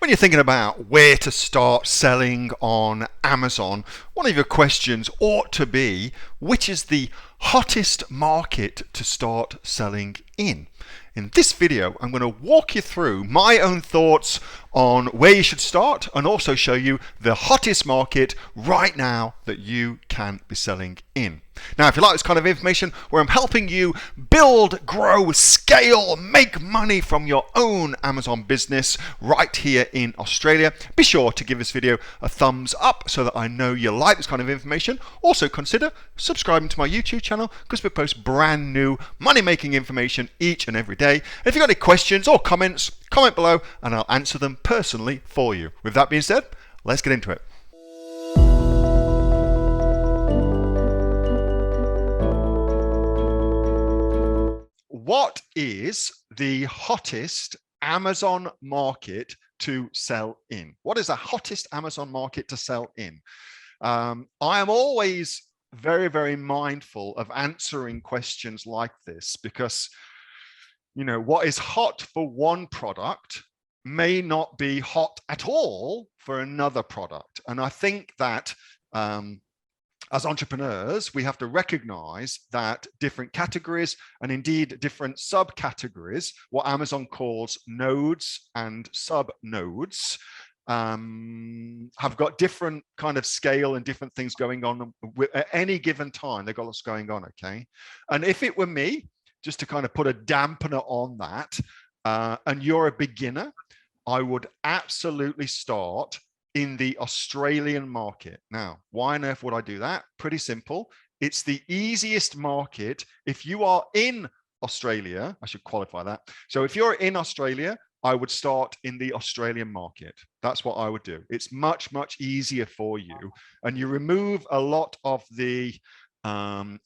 When you're thinking about where to start selling on Amazon, one of your questions ought to be, which is the hottest market to start selling in? In this video, I'm going to walk you through my own thoughts on where you should start and also show you the hottest market right now that you can be selling in. Now, if you like this kind of information where I'm helping you build, grow, scale, make money from your own Amazon business right here in Australia, be sure to give this video a thumbs up so that I know you like this kind of information. Also consider subscribing to my YouTube channel because we post brand new money-making information each and every day. If you've got any questions or comments, comment below and I'll answer them personally for you. With that being said, let's get into it. What is the hottest Amazon market to sell in? What is the hottest Amazon market to sell in? I am always very, very mindful of answering questions like this because, you know, what is hot for one product may not be hot at all for another product. And I think that as entrepreneurs, we have to recognize that different categories and indeed different subcategories, what Amazon calls nodes and sub nodes, have got different kind of scale and different things going on at any given time. They've got lots going on, okay? And if it were me, just to kind of put a dampener on that, and you're a beginner, I would absolutely start in the Australian market. Now, why on earth would I do that? Pretty simple. It's the easiest market. If you are in Australia, I should qualify that. So if you're in Australia, I would start in the Australian market. That's what I would do. It's much, much easier for you. And you remove a lot of the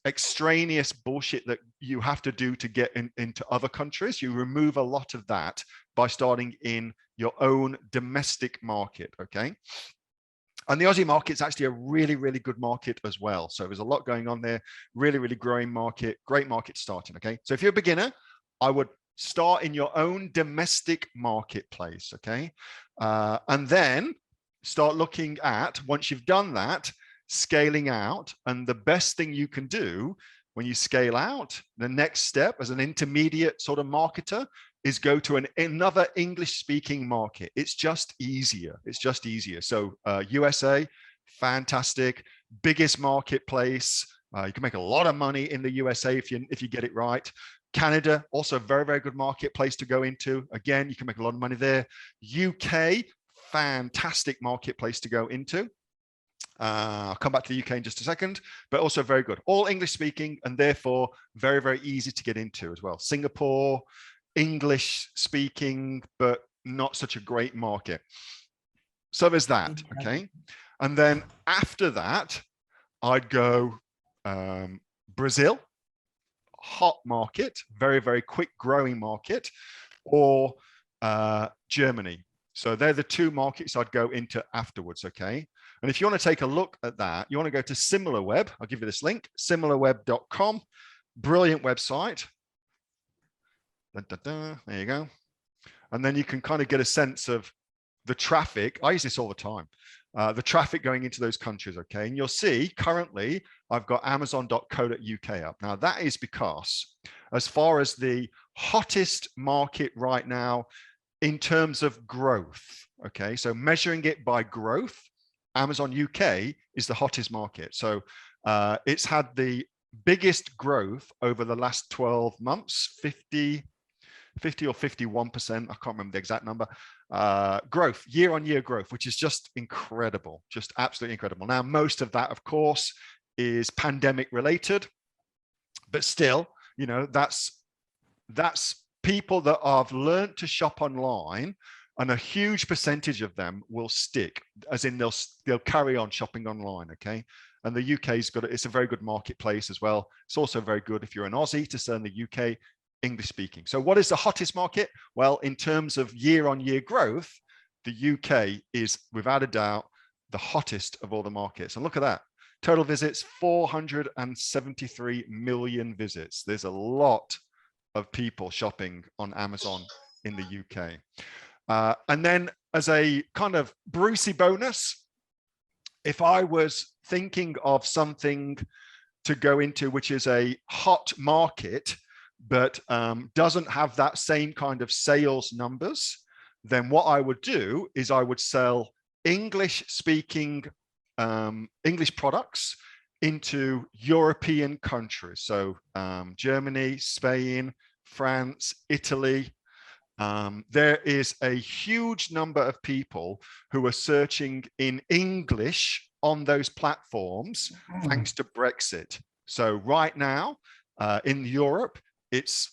extraneous bullshit that you have to do to get into other countries. You remove a lot of that by starting in your own domestic market, okay? And the Aussie market is actually a really, really good market as well. So there's a lot going on there, really, really growing market, great market starting, okay? So if you're a beginner, I would start in your own domestic marketplace, okay? And then start looking at, once you've done that, scaling out. And the best thing you can do when you scale out, the next step as an intermediate sort of marketer is go to another English speaking market. It's just easier. It's just easier. So USA, fantastic, biggest marketplace. You can make a lot of money in the USA if you get it right. Canada, also very, very good marketplace to go into. Again, you can make a lot of money there. UK, fantastic marketplace to go into. I'll come back to the UK in just a second, but also very good. All English speaking and therefore very, very easy to get into as well. Singapore, English speaking, but not such a great market. So there's that, okay? And then after that, I'd go Brazil, hot market, very, very quick growing market, or Germany. So they're the two markets I'd go into afterwards, okay? And if you want to take a look at that, you want to go to SimilarWeb. I'll give you this link, similarweb.com. Brilliant website. There you go. And then you can kind of get a sense of the traffic. I use this all the time. The traffic going into those countries, okay? And you'll see currently I've got amazon.co.uk up. Now that is because as far as the hottest market right now in terms of growth, okay? So measuring it by growth, Amazon UK is the hottest market. So it's had the biggest growth over the last 12 months, 50 or 51%, I can't remember the exact number, growth, year-on-year growth, which is just incredible, just absolutely incredible. Now, most of that, of course, is pandemic related, but still, you know, that's people that have learned to shop online, and a huge percentage of them will stick, as in they'll carry on shopping online, okay? And the UK's it's a very good marketplace as well. It's also very good if you're an Aussie to sell in the UK English speaking. So what is the hottest market? Well, in terms of year-on-year growth, the UK is without a doubt the hottest of all the markets. And look at that. Total visits, 473 million visits. There's a lot of people shopping on Amazon in the UK. And then as a kind of Brucey bonus, if I was thinking of something to go into which is a hot market, but doesn't have that same kind of sales numbers, then what I would do is I would sell English-speaking English products into European countries. So Germany, Spain, France, Italy. There is a huge number of people who are searching in English on those platforms, thanks to Brexit. So right now in Europe, it's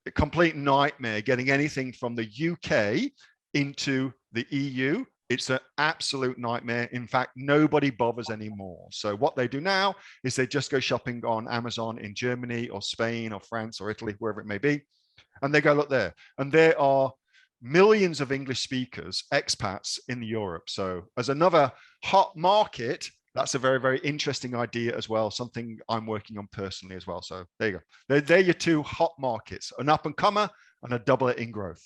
a complete nightmare getting anything from the UK into the EU. It's an absolute nightmare. In fact, nobody bothers anymore. So what they do now is they just go shopping on Amazon in Germany or Spain or France or Italy, wherever it may be. And they go, look there. And there are millions of English speakers, expats in Europe. So as another hot market, that's a very, very interesting idea as well. Something I'm working on personally as well. So there you go. They're your two hot markets, an up and comer and a double it in growth.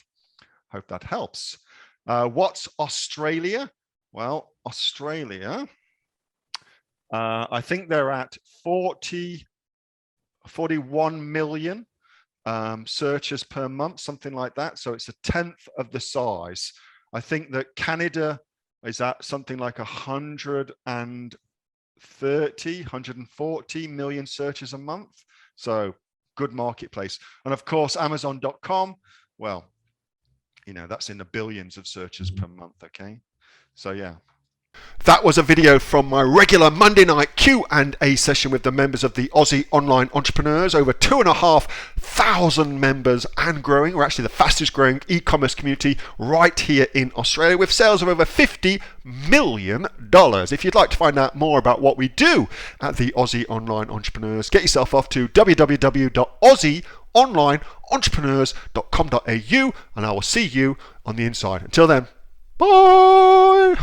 Hope that helps. What's Australia? Well, Australia, I think they're at 41 million searches per month, something like that. So it's a 10th of the size. I think that Canada is at something like 140 million searches a month. So good marketplace. And of course, Amazon.com, well, you know, that's in the billions of searches per month. Okay. So yeah. That was a video from my regular Monday night Q&A session with the members of the Aussie Online Entrepreneurs. Over 2,500 members and growing. We're actually the fastest growing e-commerce community right here in Australia with sales of over $50 million. If you'd like to find out more about what we do at the Aussie Online Entrepreneurs, get yourself off to www.aussieonlineentrepreneurs.com.au and I will see you on the inside. Until then, bye!